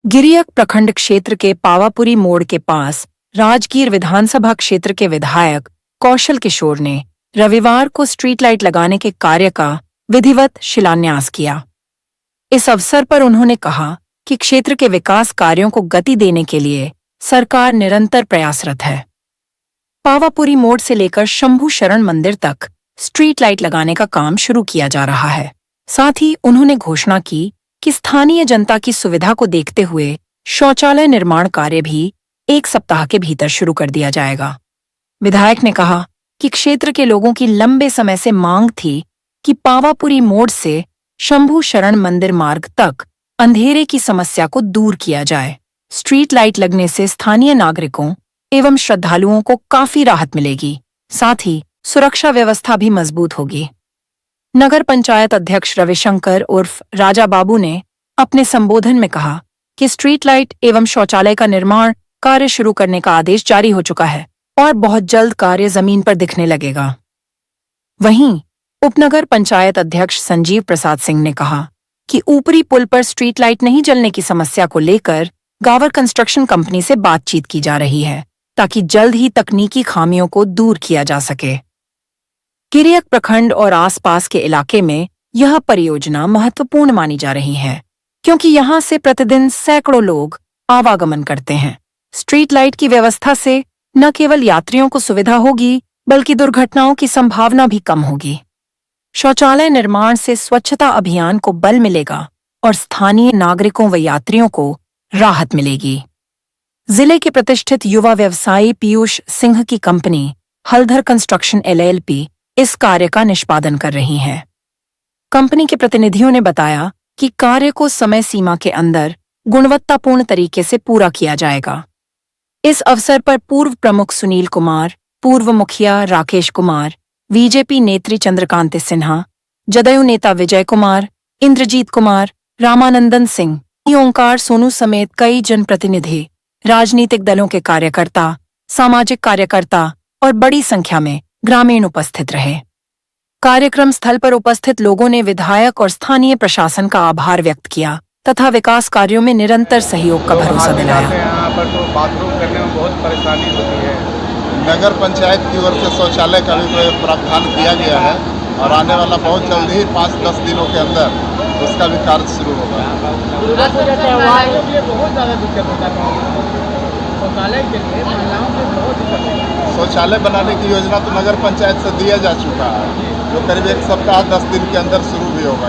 गिरियक प्रखंड क्षेत्र के पावापुरी मोड़ के पास राजगीर विधानसभा क्षेत्र के विधायक कौशल किशोर ने रविवार को स्ट्रीट लाइट लगाने के कार्य का विधिवत शिलान्यास किया। इस अवसर पर उन्होंने कहा कि क्षेत्र के विकास कार्यों को गति देने के लिए सरकार निरंतर प्रयासरत है। पावापुरी मोड़ से लेकर शंभू शरण मंदिर तक स्ट्रीट लाइट लगाने का काम शुरू किया जा रहा है। साथ ही उन्होंने घोषणा की कि स्थानीय जनता की सुविधा को देखते हुए शौचालय निर्माण कार्य भी 1 सप्ताह के भीतर शुरू कर दिया जाएगा। विधायक ने कहा कि क्षेत्र के लोगों की लंबे समय से मांग थी कि पावापुरी मोड़ से शंभू शरण मंदिर मार्ग तक अंधेरे की समस्या को दूर किया जाए। स्ट्रीट लाइट लगने से स्थानीय नागरिकों एवं श्रद्धालुओं को काफी राहत मिलेगी, साथ ही सुरक्षा व्यवस्था भी मजबूत होगी। नगर पंचायत अध्यक्ष रविशंकर उर्फ राजा बाबू ने अपने संबोधन में कहा कि स्ट्रीट लाइट एवं शौचालय का निर्माण कार्य शुरू करने का आदेश जारी हो चुका है और बहुत जल्द कार्य जमीन पर दिखने लगेगा। वहीं उपनगर पंचायत अध्यक्ष संजीव प्रसाद सिंह ने कहा कि ऊपरी पुल पर स्ट्रीट लाइट नहीं जलने की समस्या को लेकर गावर कंस्ट्रक्शन कंपनी से बातचीत की जा रही है ताकि जल्द ही तकनीकी खामियों को दूर किया जा सके। गिरियक प्रखंड और आसपास के इलाके में यह परियोजना महत्वपूर्ण मानी जा रही है क्योंकि यहां से प्रतिदिन सैकड़ों लोग आवागमन करते हैं। स्ट्रीट लाइट की व्यवस्था से न केवल यात्रियों को सुविधा होगी बल्कि दुर्घटनाओं की संभावना भी कम होगी। शौचालय निर्माण से स्वच्छता अभियान को बल मिलेगा और स्थानीय नागरिकों व यात्रियों को राहत मिलेगी। जिले के प्रतिष्ठित युवा व्यवसायी पीयूष सिंह की कंपनी हलधर कंस्ट्रक्शन LLP इस कार्य का निष्पादन कर रही है। कंपनी के प्रतिनिधियों ने बताया कि कार्य को समय सीमा के अंदर गुणवत्तापूर्ण तरीके से पूरा किया जाएगा। इस अवसर पर पूर्व प्रमुख सुनील कुमार, पूर्व मुखिया राकेश कुमार, बीजेपी नेत्री चंद्रकांति सिन्हा, जदयू नेता विजय कुमार, इंद्रजीत कुमार, रामानंदन सिंह, ओंकार सोनू समेत कई जनप्रतिनिधि, राजनीतिक दलों के कार्यकर्ता, सामाजिक कार्यकर्ता और बड़ी संख्या में ग्रामीण उपस्थित रहे। कार्यक्रम स्थल पर उपस्थित लोगों ने विधायक और स्थानीय प्रशासन का आभार व्यक्त किया तथा विकास कार्यों में निरंतर सहयोग का भरोसा दिलाया। यहाँ पर तो बाथरूम करने में बहुत परेशानी होती है। नगर पंचायत की ओर से शौचालय का भी प्रावधान किया गया है और आने वाला बहुत जल्दी ही 5-10 दिनों के अंदर उसका भी कार्य शुरू होगा। बहुत ज़्यादा दिक्कत होता है शौचालय के लिए, महिलाओं को बहुत दिक्कत है। शौचालय बनाने की योजना तो नगर पंचायत से दिया जा चुका है, जो करीब 1 सप्ताह 10 दिन के अंदर शुरू भी होगा।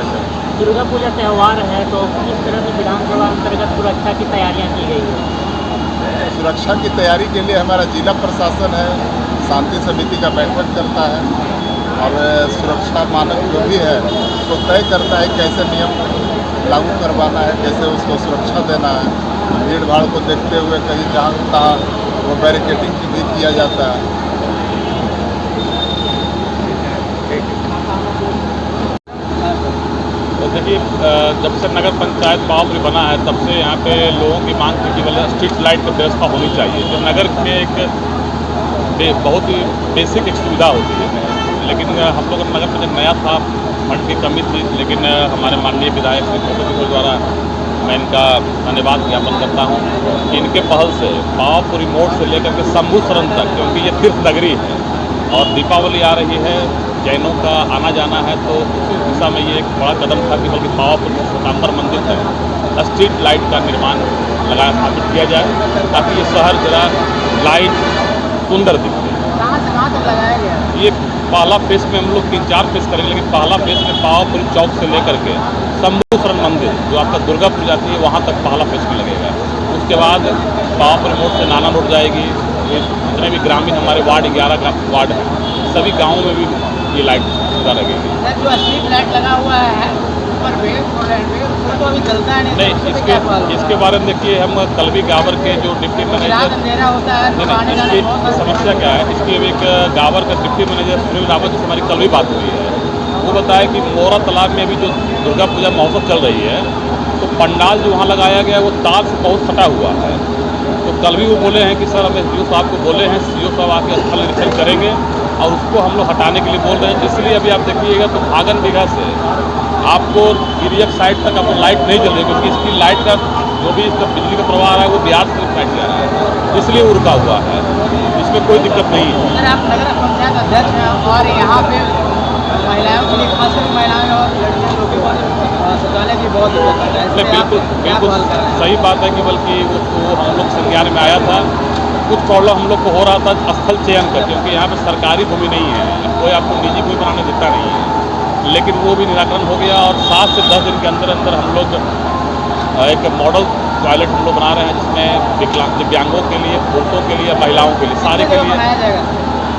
दुर्गा पूजा त्यौहार है तो किस तरह की विधानसभा अंतर्गत सुरक्षा की तैयारियां की गई है? सुरक्षा की तैयारी के लिए हमारा जिला प्रशासन है, शांति समिति का बैठक करता है और सुरक्षा मानक जो भी है उसको तय करता है कैसे नियम लागू करवाना है, कैसे उसको सुरक्षा देना है। भीड़ भाड़ को देखते हुए कहीं जहाँ तहाँ वो बैरिकेडिंग भी किया जाता है। तो देखिए, जब से नगर पंचायत पावापुरी बना है तब से यहाँ पे लोगों की मांग थी कि मतलब स्ट्रीट लाइट की व्यवस्था होनी चाहिए, जो नगर में एक बहुत ही बेसिक एक सुविधा होती है। लेकिन हम लोग नगर में जब नया था, फंड की कमी थी, लेकिन हमारे माननीय विधायक श्री कौशल किशोर द्वारा मैं इनका धन्यवाद ज्ञापन करता हूँ कि इनके पहल से पावापुरी मोड़ से लेकर के शंभू शरण तक, क्योंकि ये तीर्थ नगरी है और दीपावली आ रही है, जैनों का आना जाना है, तो उसी दिशा में ये एक बड़ा कदम था कि बल्कि पावापुरी श्वेतांबर मंदिर तक स्ट्रीट लाइट का निर्माण स्थापित किया जाए ताकि ये शहर जरा लाइट सुंदर दिखे। कहाँ तक लगाया गया? ये पहला फेज में हम लोग 3-4 फेज करेंगे, लेकिन पहला फेज में पावापुरी चौक से लेकर के शंभू शरण मंदिर जो आपका दुर्गा पूजा जाती है वहाँ तक पहला फेज में लगेगा। उसके बाद पावापुरी मोड़ से नाना रोड जाएगी। ये जितने भी ग्रामीण हमारे वार्ड 11 का वार्ड है, सभी गाँवों में भी ये लाइट सुविधा लगेगी। जो स्ट्रीट लाइट लगा हुआ है ऊपर पे तो अभी चलता है नहीं, इसके बारे में देखिए, हम कलवी गावर के जो डिप्टी मैनेजर अंधेरा होता है, इसकी समस्या क्या है, इसकी एक गावर का डिप्टी मैनेजर सुनील रावत जिससे हमारी कल भी बात हुई है, वो बताया कि मोरा तालाब में अभी जो दुर्गा पूजा महोत्सव चल रही है तो पंडाल जो वहाँ लगाया गया है वो तार से बहुत सटा हुआ है। तो कल भी वो बोले हैं कि सर हमें CO साहब को बोले हैं, CO साहब आके स्थल निरीक्षण करेंगे और उसको हम लोग हटाने के लिए बोल रहे हैं। इसलिए अभी आप देखिएगा तो भागन बीघा से आपको गिरियक साइड तक आपको लाइट नहीं जल रही, क्योंकि इसकी लाइट का जो भी इसका बिजली का प्रवाह आ रहा है वो बिहार से साइड जा रहा है, इसलिए वो रुका हुआ है। इसमें कोई दिक्कत नहीं है। सर आप नगर पंचायत अध्यक्ष हैं और यहाँ पे महिलाओं के लिए खासकर महिलाएं और लड़कियों लोगों को शौचालय की बहुत दिक्कत है। नहीं, बिल्कुल सही बात है कि बल्कि वो हम लोग संज्ञान में आया था, कुछ प्रॉब्लम हम लोग को हो रहा था स्थल चयन का, क्योंकि यहाँ पे सरकारी भूमि नहीं है, कोई आपको निजी भूमि बनाने देता नहीं है। लेकिन वो भी निराकरण हो गया और 7 से 10 दिन के अंदर अंदर हम लोग एक मॉडल टॉयलेट हम लोग बना रहे हैं, जिसमें दिव्यांगों के लिए, पुरुषों के लिए, महिलाओं के लिए, सारे के लिए बनाया जाएगा।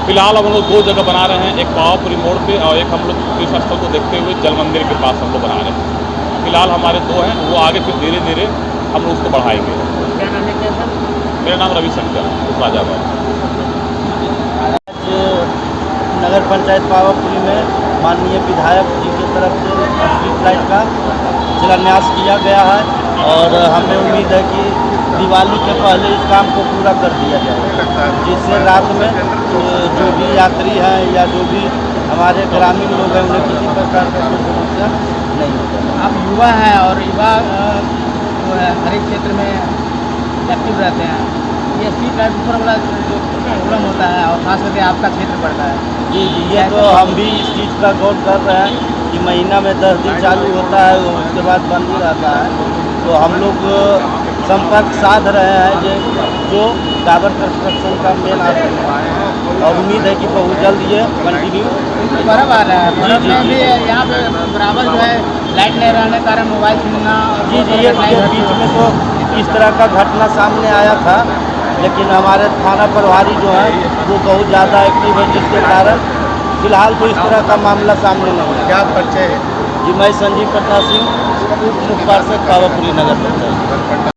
फिलहाल हम लोग 2 जगह बना रहे हैं, एक पावापुरी मोड़ पे और एक हम लोग तीर्थ स्थल को देखते हुए जल मंदिर के पास हम लोग बना रहे हैं। फिलहाल हमारे 2 हैं, वो आगे फिर धीरे धीरे हम लोग उसको बढ़ाएंगे। क्या नाम है क्या सर? मेरा नाम रविशंकर राजाबाग। नगर पंचायत पावापुरी में माननीय विधायक जी की तरफ से स्ट्रीट लाइट का शिलान्यास किया गया है और हमें उम्मीद है कि दिवाली के पहले इस काम को पूरा कर दिया जाएगा, जिससे रात में जो भी यात्री हैं या जो भी हमारे ग्रामीण लोग हैं उन्हें किसी प्रकार का कोई समस्या नहीं होगा। आप युवा हैं और युवा जो है हर एक क्षेत्र में एक्टिव रहते हैं। ये स्ट्रीट लाइट पर बड़ा जो प्रॉब्लम होता है और खास करके आपका क्षेत्र पड़ता है। जी, ये तो हम भी इस चीज़ का गौर कर रहे हैं कि महीना में 10 दिन चालू होता है, उसके बाद बंद ही रहता है। तो हम लोग संपर्क साध रहे हैं जो टावर कंस्ट्रक्शन का मेन आदमी है और उम्मीद है कि बहुत जल्द ये कंटिन्यू। पर्व आ रहा है, पर्व में भी यहाँ पे बराबर जो है लाइट नहीं रहने के कारण मोबाइल छीनना। जी, ये बीच में तो इस तरह का घटना सामने आया था, लेकिन हमारे थाना प्रभारी जो है वो बहुत ज़्यादा एक्टिव है, जिसके कारण फिलहाल कोई इस तरह का मामला सामने नहीं है। क्या परिचय है? जी, मैं संजीव प्रताप सिंह, उप मुख्य पार्षद पावापुरी नगर पंचायत।